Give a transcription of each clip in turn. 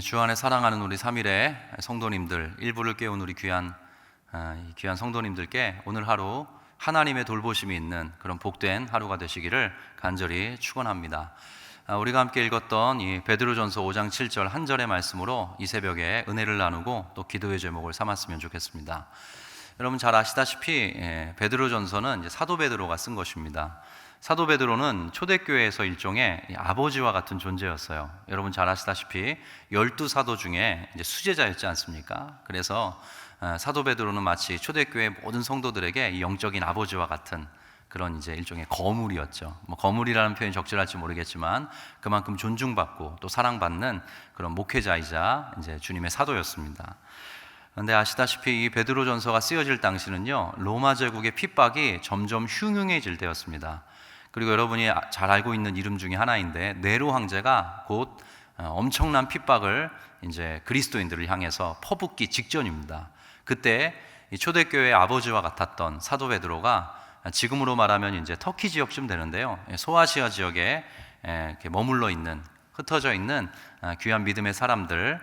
주 안에 사랑하는 우리 3일의 성도님들, 일부를 깨운 우리 귀한 성도님들께 오늘 하루 하나님의 돌보심이 있는 그런 복된 하루가 되시기를 간절히 축원합니다. 우리가 함께 읽었던 이 베드로전서 5장 7절 한 절의 말씀으로 이 새벽에 은혜를 나누고 또 기도의 제목을 삼았으면 좋겠습니다. 여러분 잘 아시다시피 베드로전서는 이제 사도 베드로가 쓴 것입니다. 사도 베드로는 초대교회에서 일종의 아버지와 같은 존재였어요. 여러분 잘 아시다시피 12사도 중에 이제 수제자였지 않습니까? 그래서 사도 베드로는 마치 초대교회 모든 성도들에게 영적인 아버지와 같은 그런 이제 일종의 거물이었죠. 거물이라는 표현이 적절할지 모르겠지만 그만큼 존중받고 또 사랑받는 그런 목회자이자 이제 주님의 사도였습니다. 그런데 아시다시피 이 베드로전서가 쓰여질 당시는요, 로마 제국의 핍박이 점점 흉흉해질 때였습니다. 그리고 여러분이 잘 알고 있는 이름 중에 하나인데 네로 황제가 곧 엄청난 핍박을 이제 그리스도인들을 향해서 퍼붓기 직전입니다. 그때 이 초대교회의 아버지와 같았던 사도 베드로가 지금으로 말하면 이제 터키 지역쯤 되는데요, 소아시아 지역에 이렇게 머물러 있는, 흩어져 있는 귀한 믿음의 사람들,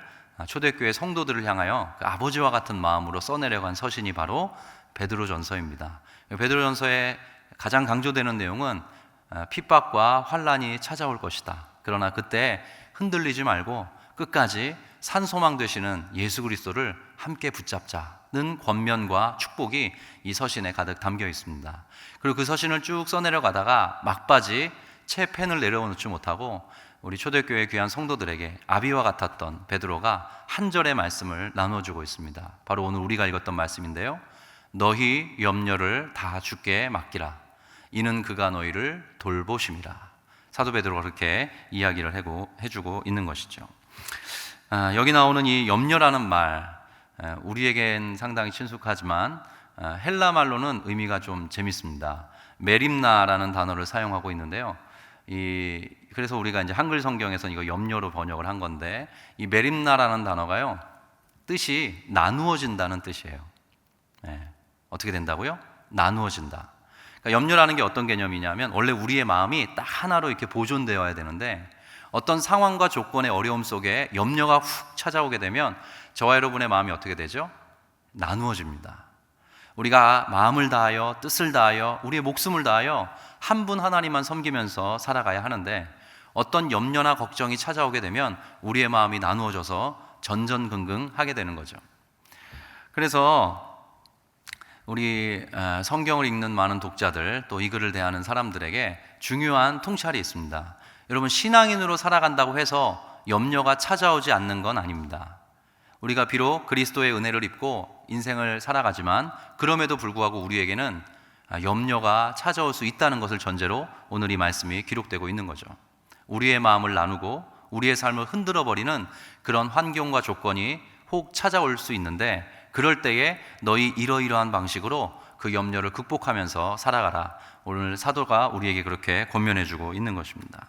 초대교회 성도들을 향하여 그 아버지와 같은 마음으로 써내려간 서신이 바로 베드로전서입니다. 베드로전서의 가장 강조되는 내용은 핍박과 환란이 찾아올 것이다. 그러나 그때 흔들리지 말고 끝까지 산소망 되시는 예수 그리스도를 함께 붙잡자는 권면과 축복이 이 서신에 가득 담겨 있습니다. 그리고 그 서신을 쭉 써내려가다가 막바지 채 펜을 내려놓지 못하고 우리 초대교회 귀한 성도들에게 아비와 같았던 베드로가 한 절의 말씀을 나눠주고 있습니다. 바로 오늘 우리가 읽었던 말씀인데요, 너희 염려를 다 주께 맡기라. 이는 그가 너희를 돌보심이라. 사도 베드로가 그렇게 이야기를 해주고 있는 것이죠. 여기 나오는 이 염려라는 말, 우리에겐 상당히 친숙하지만 헬라 말로는 의미가 좀 재밌습니다. 메림나라는 단어를 사용하고 있는데요, 그래서 우리가 이제 한글 성경에서는 이거 염려로 번역을 한 건데, 이 메림나라는 단어가요, 뜻이 나누어진다는 뜻이에요. 어떻게 된다고요? 나누어진다. 그러니까 염려라는 게 어떤 개념이냐면, 원래 우리의 마음이 딱 하나로 이렇게 보존되어야 되는데 어떤 상황과 조건의 어려움 속에 염려가 훅 찾아오게 되면 저와 여러분의 마음이 어떻게 되죠? 나누어집니다. 우리가 마음을 다하여 뜻을 다하여 우리의 목숨을 다하여 한 분 하나님만 섬기면서 살아가야 하는데, 어떤 염려나 걱정이 찾아오게 되면 우리의 마음이 나누어져서 전전긍긍하게 되는 거죠. 그래서 우리 성경을 읽는 많은 독자들, 또 이 글을 대하는 사람들에게 중요한 통찰이 있습니다. 여러분, 신앙인으로 살아간다고 해서 염려가 찾아오지 않는 건 아닙니다. 우리가 비록 그리스도의 은혜를 입고 인생을 살아가지만 그럼에도 불구하고 우리에게는 염려가 찾아올 수 있다는 것을 전제로 오늘 이 말씀이 기록되고 있는 거죠. 우리의 마음을 나누고 우리의 삶을 흔들어버리는 그런 환경과 조건이 혹 찾아올 수 있는데, 그럴 때에 너희 이러이러한 방식으로 그 염려를 극복하면서 살아가라. 오늘 사도가 우리에게 그렇게 권면해주고 있는 것입니다.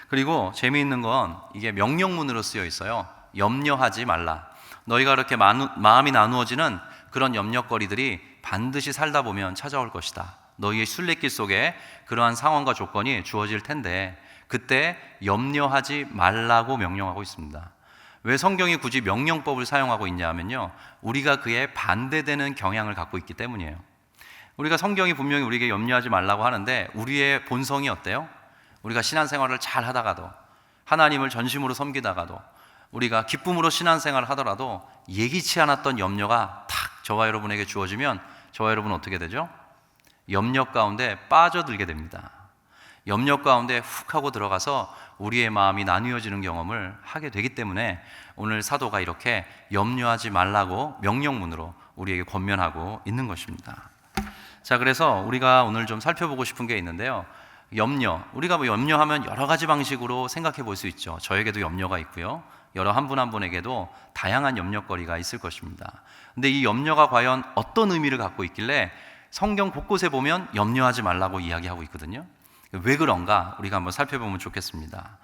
그리고 재미있는 건 이게 명령문으로 쓰여 있어요. 염려하지 말라. 너희가 그렇게 마음이 나누어지는 그런 염려거리들이 반드시 살다 보면 찾아올 것이다. 너희의 순례길 속에 그러한 상황과 조건이 주어질 텐데 그때 염려하지 말라고 명령하고 있습니다. 왜 성경이 굳이 명령법을 사용하고 있냐 하면요, 우리가 그에 반대되는 경향을 갖고 있기 때문이에요. 우리가 성경이 분명히 우리에게 염려하지 말라고 하는데 우리의 본성이 어때요? 우리가 신앙생활을 잘 하다가도, 하나님을 전심으로 섬기다가도, 우리가 기쁨으로 신앙생활을 하더라도 예기치 않았던 염려가 탁 저와 여러분에게 주어지면 저와 여러분은 어떻게 되죠? 염려 가운데 빠져들게 됩니다. 염려 가운데 훅 하고 들어가서 우리의 마음이 나뉘어지는 경험을 하게 되기 때문에 오늘 사도가 이렇게 염려하지 말라고 명령문으로 우리에게 권면하고 있는 것입니다. 자, 그래서 우리가 오늘 좀 살펴보고 싶은 게 있는데요, 염려, 우리가 염려하면 여러 가지 방식으로 생각해 볼 수 있죠. 저에게도 염려가 있고요, 여러 한 분 한 분에게도 다양한 염려거리가 있을 것입니다. 근데 이 염려가 과연 어떤 의미를 갖고 있길래 성경 곳곳에 보면 염려하지 말라고 이야기하고 있거든요. 왜 그런가 우리가 한번 살펴보면 좋겠습니다.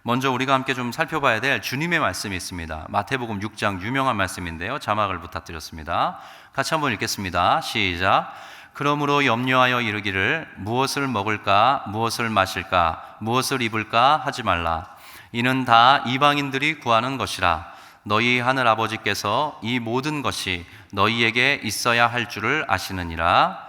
먼저 우리가 함께 좀 살펴봐야 될 주님의 말씀이 있습니다. 마태복음 6장 유명한 말씀인데요, 자막을 부탁드렸습니다. 같이 한번 읽겠습니다. 시작. 그러므로 염려하여 이르기를 무엇을 먹을까 무엇을 마실까 무엇을 입을까 하지 말라. 이는 다 이방인들이 구하는 것이라. 너희 하늘 아버지께서 이 모든 것이 너희에게 있어야 할 줄을 아시느니라.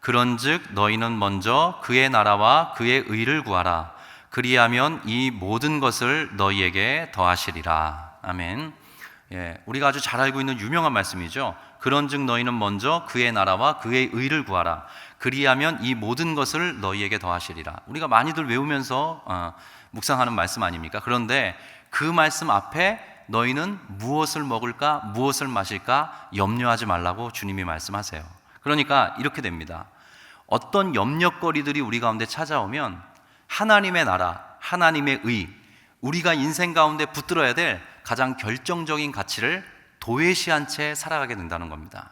그런즉 너희는 먼저 그의 나라와 그의 의를 구하라. 그리하면 이 모든 것을 너희에게 더하시리라. 아멘. 우리가 아주 잘 알고 있는 유명한 말씀이죠. 그런즉 너희는 먼저 그의 나라와 그의 의를 구하라. 그리하면 이 모든 것을 너희에게 더하시리라. 우리가 많이들 외우면서 묵상하는 말씀 아닙니까? 그런데 그 말씀 앞에 너희는 무엇을 먹을까, 무엇을 마실까 염려하지 말라고 주님이 말씀하세요. 그러니까 이렇게 됩니다. 어떤 염려거리들이 우리 가운데 찾아오면 하나님의 나라, 하나님의 의, 우리가 인생 가운데 붙들어야 될 가장 결정적인 가치를 도외시한 채 살아가게 된다는 겁니다.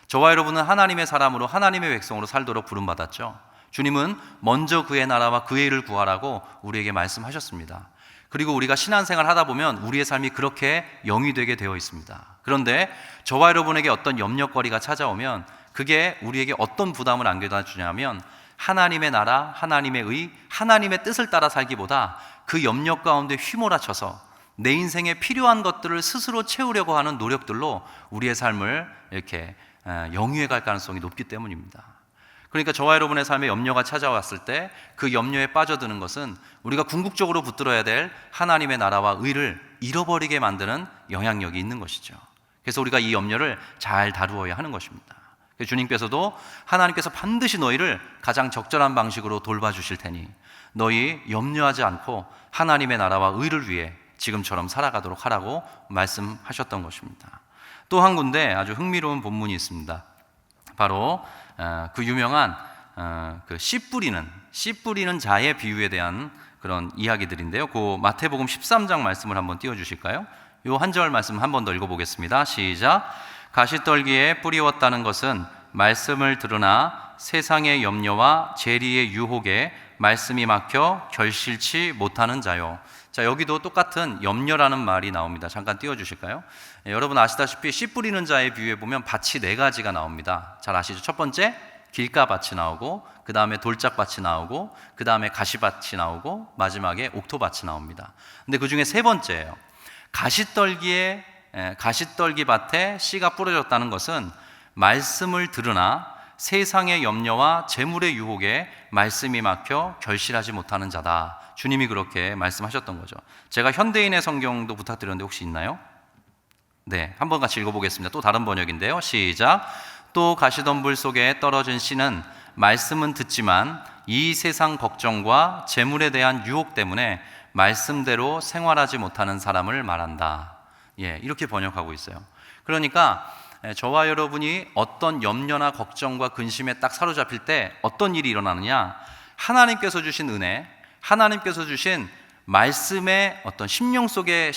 저와 여러분은 하나님의 사람으로, 하나님의 백성으로 살도록 부름받았죠. 주님은 먼저 그의 나라와 그의 의를 구하라고 우리에게 말씀하셨습니다. 그리고 우리가 신앙생활 하다 보면 우리의 삶이 그렇게 영위되게 되어 있습니다. 그런데 저와 여러분에게 어떤 염려거리가 찾아오면 그게 우리에게 어떤 부담을 안겨다 주냐면 하나님의 나라, 하나님의 의, 하나님의 뜻을 따라 살기보다 그 염려 가운데 휘몰아쳐서 내 인생에 필요한 것들을 스스로 채우려고 하는 노력들로 우리의 삶을 이렇게 영위해 갈 가능성이 높기 때문입니다. 그러니까 저와 여러분의 삶에 염려가 찾아왔을 때 그 염려에 빠져드는 것은 우리가 궁극적으로 붙들어야 될 하나님의 나라와 의를 잃어버리게 만드는 영향력이 있는 것이죠. 그래서 우리가 이 염려를 잘 다루어야 하는 것입니다. 주님께서도 하나님께서 반드시 너희를 가장 적절한 방식으로 돌봐주실 테니 너희 염려하지 않고 하나님의 나라와 의를 위해 지금처럼 살아가도록 하라고 말씀하셨던 것입니다. 또 한 군데 아주 흥미로운 본문이 있습니다. 바로 그 유명한 그 씨 뿌리는 자의 비유에 대한 그런 이야기들인데요. 그 마태복음 13장 말씀을 한번 띄워주실까요? 요 한 절 말씀 한 번 더 읽어보겠습니다. 시작. 가시떨기에 뿌리웠다는 것은 말씀을 들으나 세상의 염려와 재리의 유혹에 말씀이 막혀 결실치 못하는 자요. 자, 여기도 똑같은 염려라는 말이 나옵니다. 잠깐 띄워주실까요? 여러분 아시다시피 씨 뿌리는 자의 비유에 보면 밭이 네 가지가 나옵니다. 잘 아시죠? 첫 번째 길가밭이 나오고, 그 다음에 돌짝밭이 나오고, 그 다음에 가시밭이 나오고, 마지막에 옥토밭이 나옵니다. 근데 그 중에 세 번째예요. 가시떨기 밭에 씨가 뿌려졌다는 것은 말씀을 들으나 세상의 염려와 재물의 유혹에 말씀이 막혀 결실하지 못하는 자다. 주님이 그렇게 말씀하셨던 거죠. 제가 현대인의 성경도 부탁드렸는데 혹시 있나요? 네, 한번 같이 읽어보겠습니다. 또 다른 번역인데요. 시작. 또 가시덤불 속에 떨어진 씨는 말씀은 듣지만 이 세상 걱정과 재물에 대한 유혹 때문에 말씀대로 생활하지 못하는 사람을 말한다. 이렇게 번역하고 있어요. 그러니까 저와 여러분이 어떤 염려나 걱정과 근심에 딱 사로잡힐 때 어떤 일이 일어나느냐, 하나님께서 주신 은혜, 하나님께서 주신 말씀의 어떤 심령 속에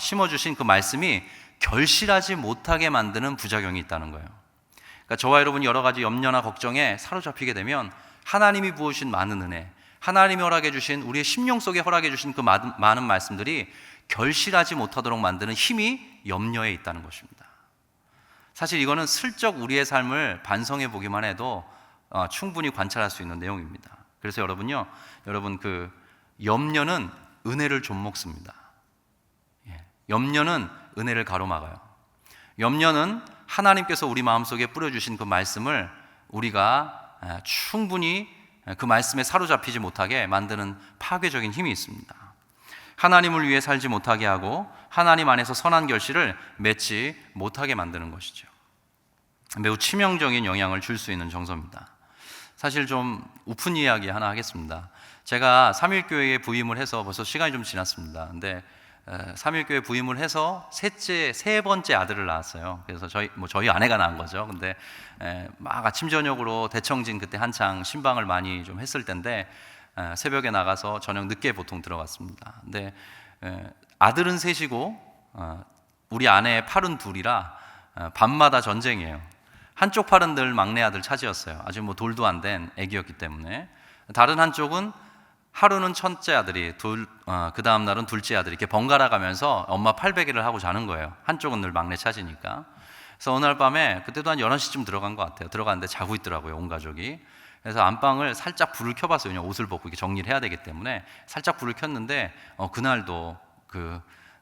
심어주신 그 말씀이 결실하지 못하게 만드는 부작용이 있다는 거예요. 그러니까 저와 여러분이 여러 가지 염려나 걱정에 사로잡히게 되면 하나님이 부어주신 많은 은혜, 하나님이 허락해 주신, 우리의 심령 속에 허락해 주신 그 많은 말씀들이 결실하지 못하도록 만드는 힘이 염려에 있다는 것입니다. 사실 이거는 슬쩍 우리의 삶을 반성해 보기만 해도 충분히 관찰할 수 있는 내용입니다. 그래서 여러분 그 염려는 은혜를 좀 먹습니다. 염려는 은혜를 가로막아요. 염려는 하나님께서 우리 마음속에 뿌려주신 그 말씀을 우리가 충분히 그 말씀에 사로잡히지 못하게 만드는 파괴적인 힘이 있습니다. 하나님을 위해 살지 못하게 하고 하나님 안에서 선한 결실을 맺지 못하게 만드는 것이죠. 매우 치명적인 영향을 줄 수 있는 정서입니다. 사실 좀 우픈 이야기 하나 하겠습니다. 제가 삼일교회에 부임을 해서 벌써 시간이 좀 지났습니다. 근데 삼일교회 부임을 해서 세 번째 아들을 낳았어요. 그래서 저희 아내가 낳은 거죠. 근데 막 아침 저녁으로 대청진 그때 한창 신방을 많이 좀 했을 때인데 새벽에 나가서 저녁 늦게 보통 들어갔습니다. 근데 아들은 셋이고 우리 아내의 팔은 둘이라 밤마다 전쟁이에요. 한쪽 팔은 늘 막내 아들 차지였어요. 아직 돌도 안 된 애기였기 때문에. 다른 한쪽은 하루는 첫째 아들이, 그 다음 날은 둘째 아들이 이렇게 번갈아 가면서 엄마 팔베개를 하고 자는 거예요. 한쪽은 늘 막내 차지니까. 그래서 어느 날 밤에, 그때도 한 11시쯤 들어간 것 같아요. 들어갔는데 자고 있더라고요, 온 가족이. 그래서 안방을 살짝 불을 켜봤어요. 그냥 옷을 벗고 이렇게 정리를 해야 되기 때문에 살짝 불을 켰는데 그날도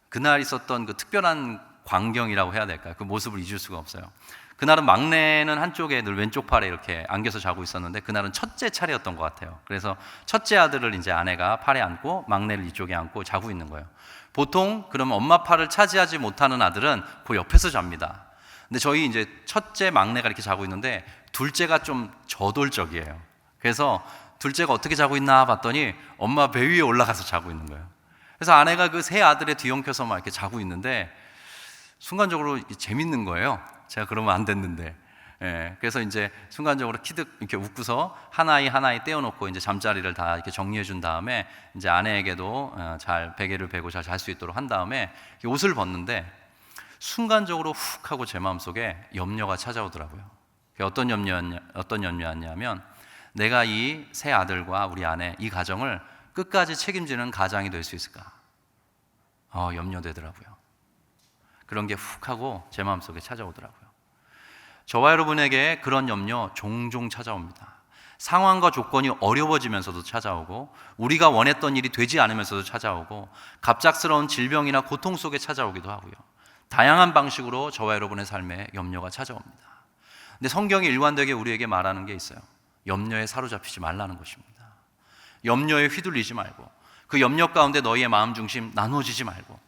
그날 있었던 그 특별한 광경이라고 해야 될까요? 그 모습을 잊을 수가 없어요. 그날은 막내는 한쪽에 늘 왼쪽 팔에 이렇게 안겨서 자고 있었는데 그날은 첫째 차례였던 것 같아요. 그래서 첫째 아들을 이제 아내가 팔에 안고 막내를 이쪽에 안고 자고 있는 거예요. 보통 그러면 엄마 팔을 차지하지 못하는 아들은 그 옆에서 잡니다. 근데 저희 이제 첫째 막내가 이렇게 자고 있는데 둘째가 좀 저돌적이에요. 그래서 둘째가 어떻게 자고 있나 봤더니 엄마 배 위에 올라가서 자고 있는 거예요. 그래서 아내가 그 세 아들의 뒤엉켜서 막 이렇게 자고 있는데 순간적으로 재밌는 거예요. 제가 그러면 안 됐는데. 그래서 이제 순간적으로 키득 이렇게 웃고서 하나이 떼어놓고 이제 잠자리를 다 이렇게 정리해 준 다음에 이제 아내에게도 잘 베개를 베고 잘 잘 수 있도록 한 다음에 옷을 벗는데 순간적으로 훅 하고 제 마음속에 염려가 찾아오더라고요. 어떤 염려였냐면 내가 이 세 아들과 우리 아내 이 가정을 끝까지 책임지는 가장이 될 수 있을까? 염려되더라고요. 그런 게 훅 하고 제 마음속에 찾아오더라고요. 저와 여러분에게 그런 염려 종종 찾아옵니다. 상황과 조건이 어려워지면서도 찾아오고 우리가 원했던 일이 되지 않으면서도 찾아오고 갑작스러운 질병이나 고통 속에 찾아오기도 하고요. 다양한 방식으로 저와 여러분의 삶에 염려가 찾아옵니다. 근데 성경이 일관되게 우리에게 말하는 게 있어요. 염려에 사로잡히지 말라는 것입니다. 염려에 휘둘리지 말고 그 염려 가운데 너희의 마음 중심 나누어지지 말고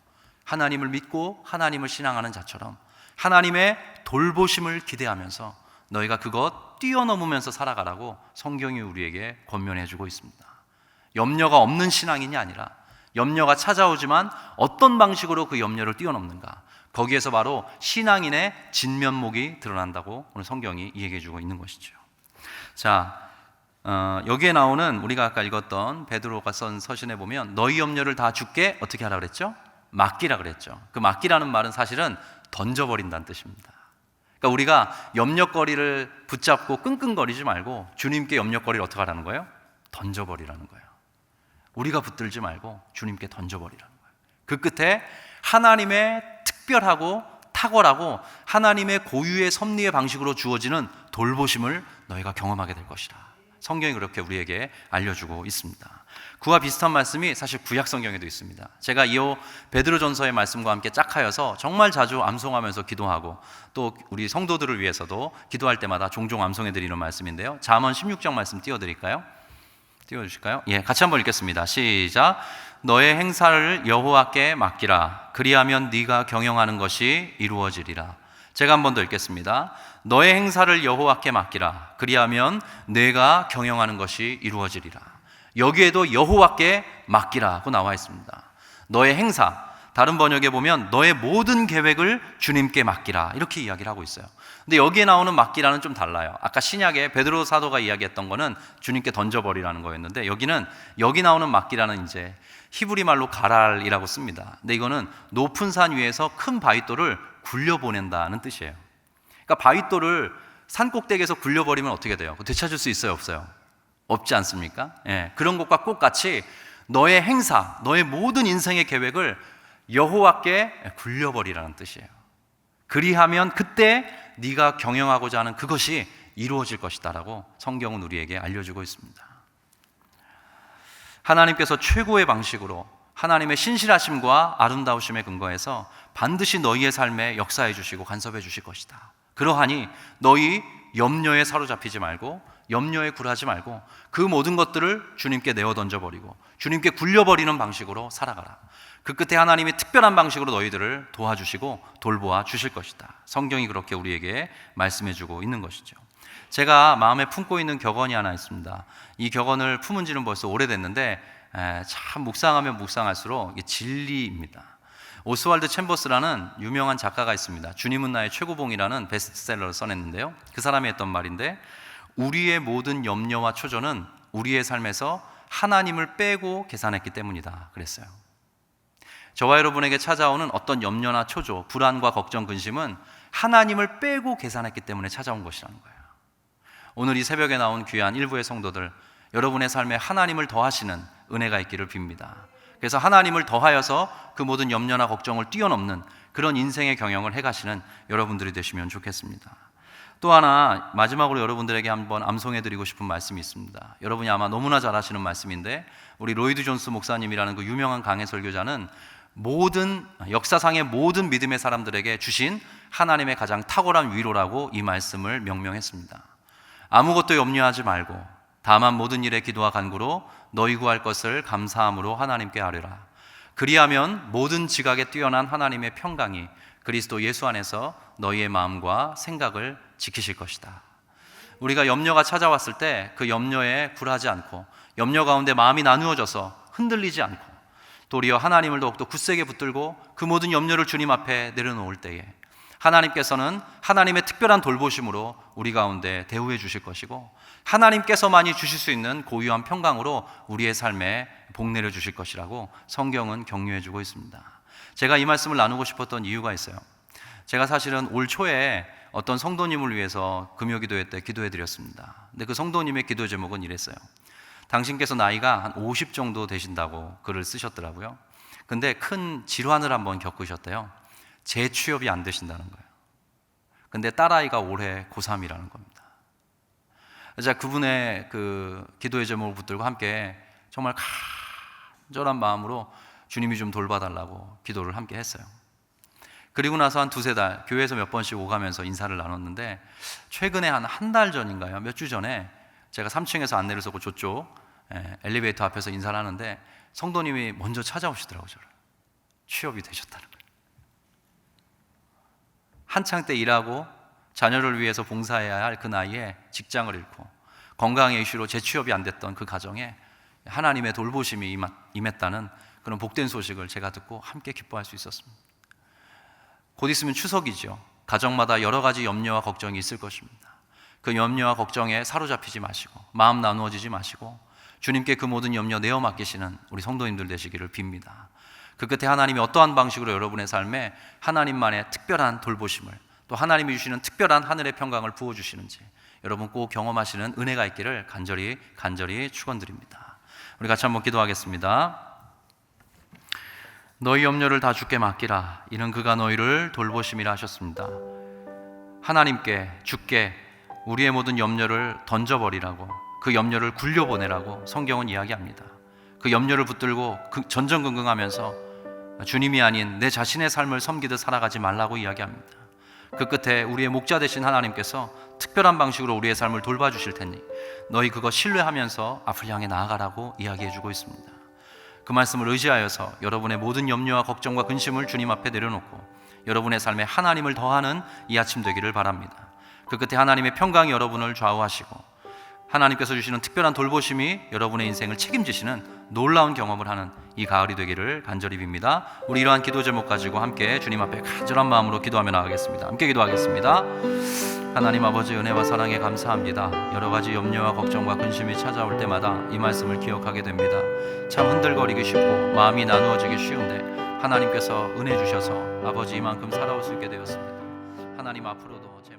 하나님을 믿고 하나님을 신앙하는 자처럼 하나님의 돌보심을 기대하면서 너희가 그것 뛰어넘으면서 살아가라고 성경이 우리에게 권면해 주고 있습니다. 염려가 없는 신앙인이 아니라 염려가 찾아오지만 어떤 방식으로 그 염려를 뛰어넘는가, 거기에서 바로 신앙인의 진면목이 드러난다고 오늘 성경이 얘기해 주고 있는 것이죠. 자, 여기에 나오는 우리가 아까 읽었던 베드로가 쓴 서신에 보면 너희 염려를 다 주께 어떻게 하라 그랬죠? 맡기라 그랬죠. 그 맡기라는 말은 사실은 던져버린다는 뜻입니다. 그러니까 우리가 염려거리를 붙잡고 끙끙거리지 말고 주님께 염려거리를 어떻게 하라는 거예요? 던져버리라는 거예요. 우리가 붙들지 말고 주님께 던져버리라는 거예요. 그 끝에 하나님의 특별하고 탁월하고 하나님의 고유의 섭리의 방식으로 주어지는 돌보심을 너희가 경험하게 될 것이다. 성경이 그렇게 우리에게 알려주고 있습니다. 그와 비슷한 말씀이 사실 구약 성경에도 있습니다. 제가 이 베드로전서의 말씀과 함께 짝하여서 정말 자주 암송하면서 기도하고 또 우리 성도들을 위해서도 기도할 때마다 종종 암송해 드리는 말씀인데요. 잠언 16장 말씀 띄워드릴까요? 띄워주실까요? 예, 같이 한번 읽겠습니다. 시작. 너의 행사를 여호와께 맡기라. 그리하면 네가 경영하는 것이 이루어지리라. 제가 한 번 더 읽겠습니다. 너의 행사를 여호와께 맡기라. 그리하면 내가 경영하는 것이 이루어지리라. 여기에도 여호와께 맡기라고 나와 있습니다. 너의 행사, 다른 번역에 보면 너의 모든 계획을 주님께 맡기라 이렇게 이야기를 하고 있어요. 근데 여기에 나오는 맡기라는 좀 달라요. 아까 신약에 베드로 사도가 이야기했던 거는 주님께 던져버리라는 거였는데 여기 나오는 맡기라는 이제 히브리 말로 가랄이라고 씁니다. 근데 이거는 높은 산 위에서 큰 바위돌을 굴려보낸다는 뜻이에요. 그러니까 바위돌을 산 꼭대기에서 굴려버리면 어떻게 돼요? 되찾을 수 있어요, 없어요? 없지 않습니까? 예, 그런 것과 똑같이 너의 행사, 너의 모든 인생의 계획을 여호와께 굴려버리라는 뜻이에요. 그리하면 그때 네가 경영하고자 하는 그것이 이루어질 것이다라고 성경은 우리에게 알려주고 있습니다. 하나님께서 최고의 방식으로 하나님의 신실하심과 아름다우심에 근거해서 반드시 너희의 삶에 역사해 주시고 간섭해 주실 것이다. 그러하니 너희 염려에 사로잡히지 말고 염려에 굴하지 말고 그 모든 것들을 주님께 내어 던져버리고 주님께 굴려버리는 방식으로 살아가라. 그 끝에 하나님이 특별한 방식으로 너희들을 도와주시고 돌보아 주실 것이다. 성경이 그렇게 우리에게 말씀해주고 있는 것이죠. 제가 마음에 품고 있는 격언이 하나 있습니다. 이 격언을 품은 지는 벌써 오래됐는데 참 묵상하면 묵상할수록 이게 진리입니다. 오스왈드 챔버스라는 유명한 작가가 있습니다. 주님은 나의 최고봉이라는 베스트셀러를 써냈는데요. 그 사람이 했던 말인데 우리의 모든 염려와 초조는 우리의 삶에서 하나님을 빼고 계산했기 때문이다 그랬어요. 저와 여러분에게 찾아오는 어떤 염려나 초조, 불안과 걱정, 근심은 하나님을 빼고 계산했기 때문에 찾아온 것이라는 거예요. 오늘 이 새벽에 나온 귀한 일부의 성도들, 여러분의 삶에 하나님을 더하시는 은혜가 있기를 빕니다. 그래서 하나님을 더하여서 그 모든 염려나 걱정을 뛰어넘는 그런 인생의 경영을 해가시는 여러분들이 되시면 좋겠습니다. 또 하나 마지막으로 여러분들에게 한번 암송해드리고 싶은 말씀이 있습니다. 여러분이 아마 너무나 잘 아시는 말씀인데, 우리 로이드 존스 목사님이라는 그 유명한 강해 설교자는 모든 역사상의 모든 믿음의 사람들에게 주신 하나님의 가장 탁월한 위로라고 이 말씀을 명명했습니다. 아무것도 염려하지 말고 다만 모든 일에 기도와 간구로 너희 구할 것을 감사함으로 하나님께 아뢰라. 그리하면 모든 지각에 뛰어난 하나님의 평강이 그리스도 예수 안에서 너희의 마음과 생각을 지키실 것이다. 우리가 염려가 찾아왔을 때 그 염려에 굴하지 않고 염려 가운데 마음이 나누어져서 흔들리지 않고 도리어 하나님을 더욱더 굳세게 붙들고 그 모든 염려를 주님 앞에 내려놓을 때에 하나님께서는 하나님의 특별한 돌보심으로 우리 가운데 대우해 주실 것이고, 하나님께서만이 주실 수 있는 고유한 평강으로 우리의 삶에 복 내려 주실 것이라고 성경은 격려해 주고 있습니다. 제가 이 말씀을 나누고 싶었던 이유가 있어요. 제가 사실은 올 초에 어떤 성도님을 위해서 금요기도회 때 기도해 드렸습니다. 근데 그 성도님의 기도 제목은 이랬어요. 당신께서 나이가 한 50 정도 되신다고 글을 쓰셨더라고요. 근데 큰 질환을 한번 겪으셨대요. 재취업이 안 되신다는 거예요. 근데 딸아이가 올해 고3이라는 겁니다. 제가 그분의 그 기도의 제목을 붙들고 함께 정말 간절한 마음으로 주님이 좀 돌봐달라고 기도를 함께 했어요. 그리고 나서 한 두세 달 교회에서 몇 번씩 오가면서 인사를 나눴는데, 최근에 한 달 전인가요? 몇 주 전에 제가 3층에서 안내를 서고 저쪽 엘리베이터 앞에서 인사를 하는데 성도님이 먼저 찾아오시더라고요. 저를. 취업이 되셨다는 거예요. 한창 때 일하고 자녀를 위해서 봉사해야 할 그 나이에 직장을 잃고 건강의 이슈로 재취업이 안 됐던 그 가정에 하나님의 돌보심이 임했다는 그런 복된 소식을 제가 듣고 함께 기뻐할 수 있었습니다. 곧 있으면 추석이죠. 가정마다 여러 가지 염려와 걱정이 있을 것입니다. 그 염려와 걱정에 사로잡히지 마시고 마음 나누어지지 마시고 주님께 그 모든 염려 내어 맡기시는 우리 성도님들 되시기를 빕니다. 그 끝에 하나님이 어떠한 방식으로 여러분의 삶에 하나님만의 특별한 돌보심을, 또 하나님이 주시는 특별한 하늘의 평강을 부어주시는지 여러분 꼭 경험하시는 은혜가 있기를 간절히 축원드립니다. 우리 같이 한번 기도하겠습니다. 너희 염려를 다 주께 맡기라. 이는 그가 너희를 돌보심이라 하셨습니다. 하나님께, 주께 우리의 모든 염려를 던져버리라고, 그 염려를 굴려보내라고 성경은 이야기합니다. 그 염려를 붙들고 전전긍긍하면서 주님이 아닌 내 자신의 삶을 섬기듯 살아가지 말라고 이야기합니다. 그 끝에 우리의 목자 되신 하나님께서 특별한 방식으로 우리의 삶을 돌봐주실 테니 너희 그거 신뢰하면서 앞을 향해 나아가라고 이야기해주고 있습니다. 그 말씀을 의지하여서 여러분의 모든 염려와 걱정과 근심을 주님 앞에 내려놓고 여러분의 삶에 하나님을 더하는 이 아침 되기를 바랍니다. 그 끝에 하나님의 평강이 여러분을 좌우하시고 하나님께서 주시는 특별한 돌보심이 여러분의 인생을 책임지시는 놀라운 경험을 하는 이 가을이 되기를 간절히 빕니다. 우리 이러한 기도 제목 가지고 함께 주님 앞에 간절한 마음으로 기도하며 나가겠습니다. 함께 기도하겠습니다. 하나님 아버지, 은혜와 사랑에 감사합니다. 여러 가지 염려와 걱정과 근심이 찾아올 때마다 이 말씀을 기억하게 됩니다. 참 흔들거리기 쉽고 마음이 나누어지기 쉬운데 하나님께서 은혜 주셔서 아버지 이만큼 살아올 수 있게 되었습니다. 하나님 앞으로도 제